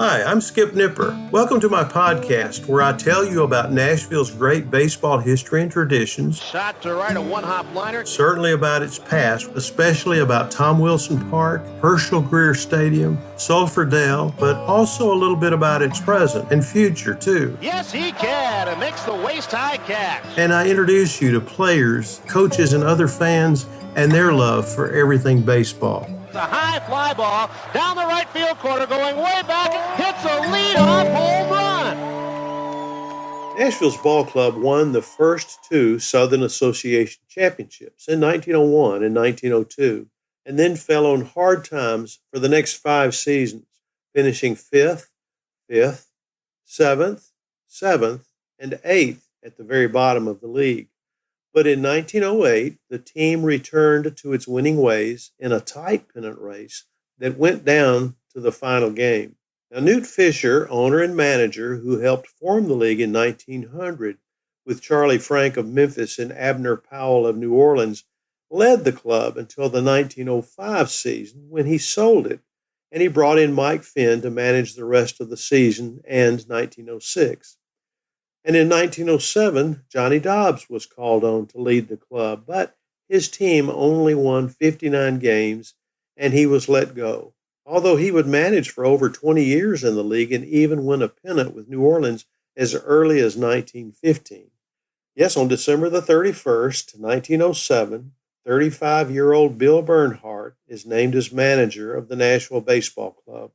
Hi, I'm Skip Nipper. Welcome to my podcast where I tell you about Nashville's great baseball history and traditions. Shot to right, a one-hop liner. Certainly about its past, especially about Tom Wilson Park, Herschel Greer Stadium, Sulphur Dell, but also a little bit about its present and future too. Yes, he can. It makes the waist-high catch. And I introduce you to players, coaches, and other fans and their love for everything baseball. The high fly ball down the right field corner, going way back, hits a lead-off home run. Nashville's ball club won the first two Southern Association championships in 1901 and 1902, and then fell on hard times for the next 5 seasons, finishing 5th, 7th, 7th, and 8th at the very bottom of the league. But in 1908, the team returned to its winning ways in a tight pennant race that went down to the final game. Now, Newt Fisher, owner and manager, who helped form the league in 1900 with Charlie Frank of Memphis and Abner Powell of New Orleans, led the club until the 1905 season when he sold it, and he brought in Mike Finn to manage the rest of the season and 1906. And in 1907, Johnny Dobbs was called on to lead the club, but his team only won 59 games, and he was let go. Although he would manage for over 20 years in the league and even win a pennant with New Orleans as early as 1915. Yes, on December the 31st, 1907, 35-year-old Bill Bernhardt is named as manager of the Nashville Baseball Club.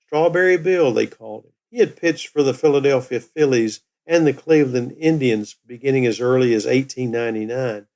Strawberry Bill, they called him. He had pitched for the Philadelphia Phillies and the Cleveland Indians beginning as early as 1899,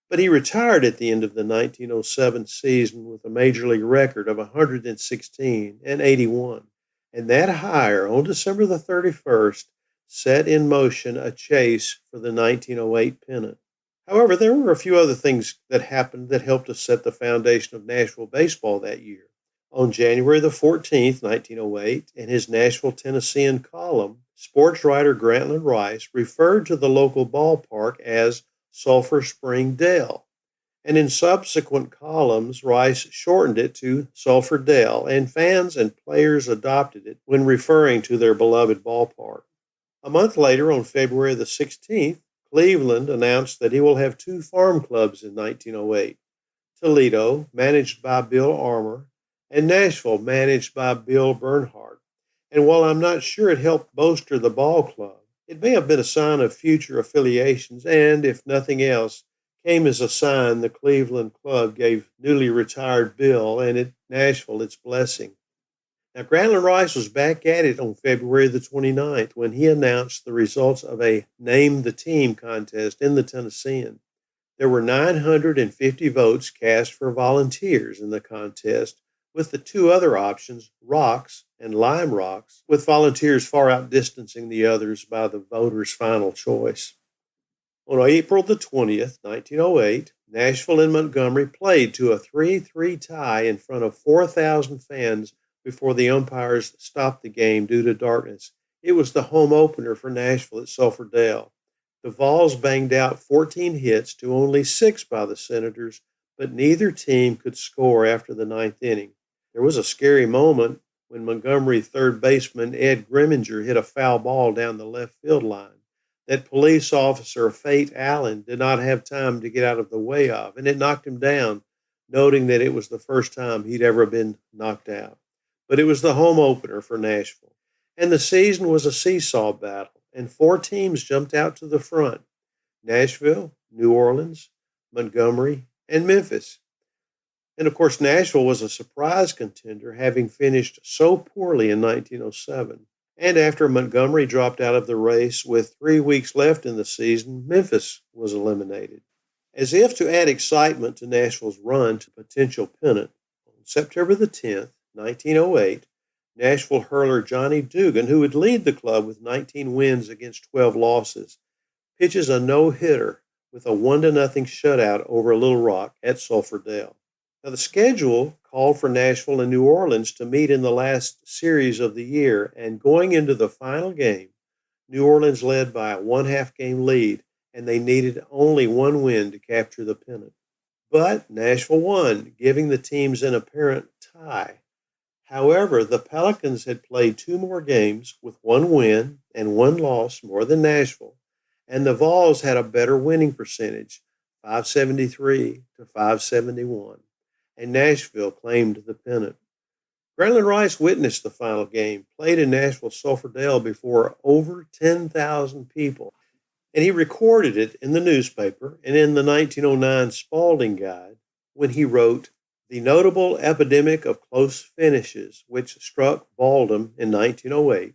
but he retired at the end of the 1907 season with a major league record of 116 and 81. And that hire on December the 31st set in motion a chase for the 1908 pennant. However, there were a few other things that happened that helped to set the foundation of Nashville baseball that year. On January the 14th, 1908, in his Nashville Tennessean column, sportswriter Grantland Rice referred to the local ballpark as Sulphur Spring Dell, and in subsequent columns, Rice shortened it to Sulphur Dell, and fans and players adopted it when referring to their beloved ballpark. A month later, on February the 16th, Cleveland announced that he will have 2 farm clubs in 1908, Toledo, managed by Bill Armour, and Nashville, managed by Bill Bernhardt. And while I'm not sure it helped bolster the ball club, it may have been a sign of future affiliations and, if nothing else, came as a sign the Cleveland club gave newly retired Bill and Nashville its blessing. Now, Grantland Rice was back at it on February the 29th when he announced the results of a Name the Team contest in the Tennessean. There were 950 votes cast for volunteers in the contest, with the 2 other options, Rocks and Lime Rocks, with volunteers far outdistancing the others by the voters' final choice. On April the 20th, 1908, Nashville and Montgomery played to a 3-3 tie in front of 4,000 fans before the umpires stopped the game due to darkness. It was the home opener for Nashville at Sulphur Dell. The Vols banged out 14 hits to only 6 by the Senators, but neither team could score after the 9th inning. There was a scary moment when Montgomery third baseman Ed Grimminger hit a foul ball down the left field line that police officer Fate Allen did not have time to get out of the way of, and it knocked him down, noting that it was the first time he'd ever been knocked out. But it was the home opener for Nashville. And the season was a seesaw battle, and 4 teams jumped out to the front: Nashville, New Orleans, Montgomery, and Memphis. And of course, Nashville was a surprise contender, having finished so poorly in 1907. And after Montgomery dropped out of the race with 3 weeks left in the season, Memphis was eliminated. As if to add excitement to Nashville's run to potential pennant, on September the 10th, 1908, Nashville hurler Johnny Dugan, who would lead the club with 19 wins against 12 losses, pitches a no-hitter with a 1-0 shutout over Little Rock at Sulphur Dell. Now, the schedule called for Nashville and New Orleans to meet in the last series of the year, and going into the final game, New Orleans led by a 1/2 game lead, and they needed only 1 win to capture the pennant. But Nashville won, giving the teams an apparent tie. However, the Pelicans had played two more games with one win and one loss more than Nashville, and the Vols had a better winning percentage, 573 to 571, and Nashville claimed the pennant. Grantland Rice witnessed the final game, played in Nashville Sulphur Dale before over 10,000 people, and he recorded it in the newspaper and in the 1909 Spalding Guide when he wrote, "The notable epidemic of close finishes which struck Baldwin in 1908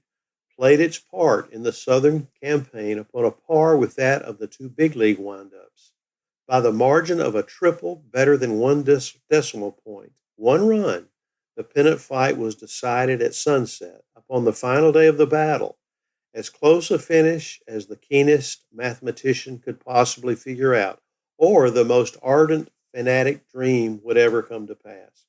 played its part in the Southern campaign upon a par with that of the two big league windups. By the margin of a triple better than one decimal point, one run, the pennant fight was decided at sunset upon the final day of the battle. As close a finish as the keenest mathematician could possibly figure out, or the most ardent fanatic dream would ever come to pass.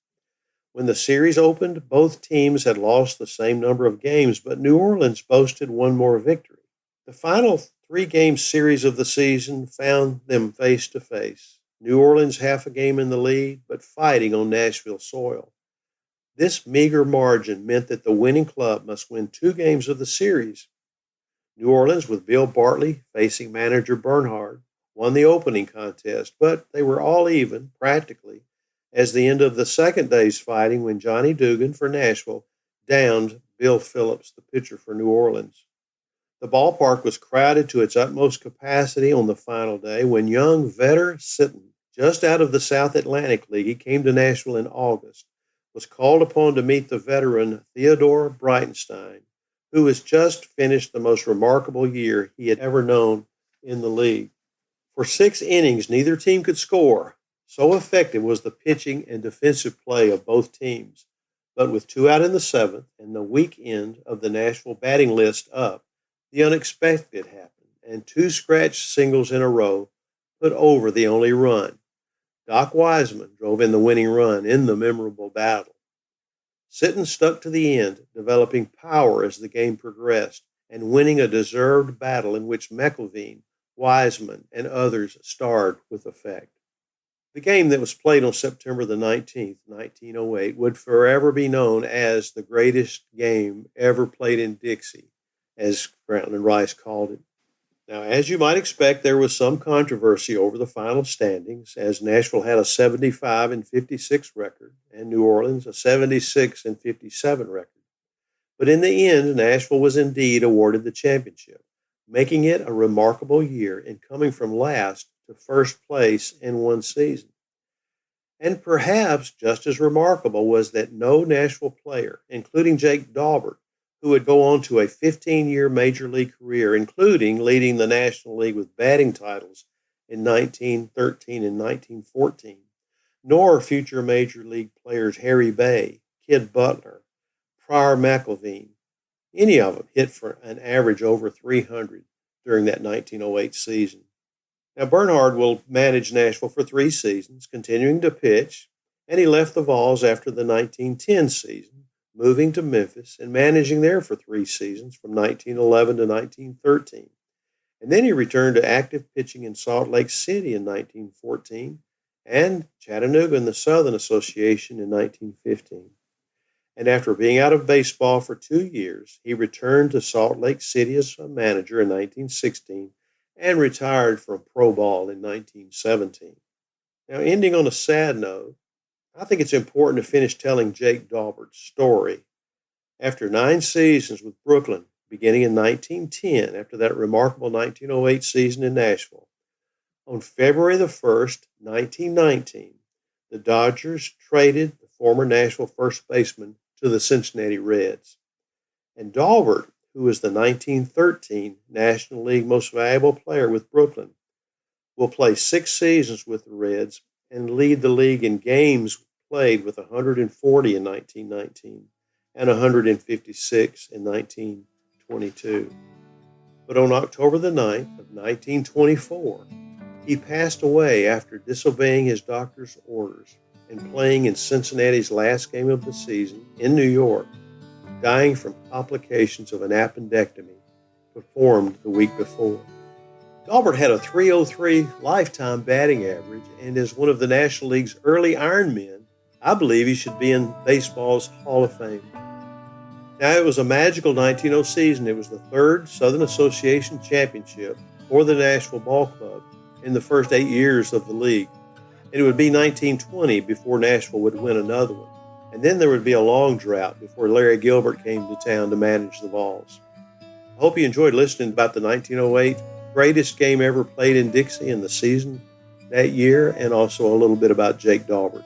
When the series opened, both teams had lost the same number of games, but New Orleans boasted one more victory. The final three-game series of the season found them face to face. New Orleans half a game in the lead, but fighting on Nashville soil. This meager margin meant that the winning club must win two games of the series. New Orleans, with Bill Bartley facing manager Bernhard, won the opening contest, but they were all even, practically, as the end of the second day's fighting when Johnny Dugan for Nashville downed Bill Phillips, the pitcher for New Orleans. The ballpark was crowded to its utmost capacity on the final day when young Vetter Sitton, just out of the South Atlantic League, he came to Nashville in August, was called upon to meet the veteran Theodore Breitenstein, who has just finished the most remarkable year he had ever known in the league. For 6 innings, neither team could score. So effective was the pitching and defensive play of both teams. But with 2 out in the 7th and the weak end of the Nashville batting list up, the unexpected happened, and 2 scratch singles in a row put over the only run. Doc Wiseman drove in the winning run in the memorable battle. Sitton stuck to the end, developing power as the game progressed and winning a deserved battle in which McElveen, Wiseman, and others starred with effect. The game that was played on September the 19th, 1908, would forever be known as the greatest game ever played in Dixie, as Grantland Rice called it. Now, as you might expect, there was some controversy over the final standings, as Nashville had a 75-56 record and New Orleans a 76-57 record. But in the end, Nashville was indeed awarded the championship, making it a remarkable year in coming from last to first place in one season. And perhaps just as remarkable was that no Nashville player, including Jake Daubert, who would go on to a 15-year major league career, including leading the National League with batting titles in 1913 and 1914, nor future major league players Harry Bay, Kid Butler, Pryor McElveen. Any of them hit for an average over 300 during that 1908 season. Now, Bernhard will manage Nashville for 3 seasons, continuing to pitch, and he left the Vols after the 1910 season, moving to Memphis and managing there for 3 seasons from 1911 to 1913. And then he returned to active pitching in Salt Lake City in 1914 and Chattanooga in the Southern Association in 1915. And after being out of baseball for 2 years, he returned to Salt Lake City as a manager in 1916 and retired from pro ball in 1917. Now, ending on a sad note, I think it's important to finish telling Jake Daubert's story. After 9 seasons with Brooklyn, beginning in 1910, after that remarkable 1908 season in Nashville, on February the 1st, 1919, the Dodgers traded the former Nashville first baseman to the Cincinnati Reds. And Daubert, who was the 1913 National League Most Valuable Player with Brooklyn, will play 6 seasons with the Reds and lead the league in games played with 140 in 1919 and 156 in 1922. But on October the 9th of 1924, he passed away after disobeying his doctor's orders and playing in Cincinnati's last game of the season in New York, dying from complications of an appendectomy performed the week before. Daubert had a .303 lifetime batting average and is one of the National League's early Iron Men, I believe he should be in baseball's Hall of Fame. Now, it was a magical 1900 season. It was the third Southern Association championship for the Nashville Ball Club in the first 8 years of the league. And it would be 1920 before Nashville would win another one. And then there would be a long drought before Larry Gilbert came to town to manage the Vols. I hope you enjoyed listening about the 1908 greatest game ever played in Dixie in the season that year, and also a little bit about Jake Dahlberg.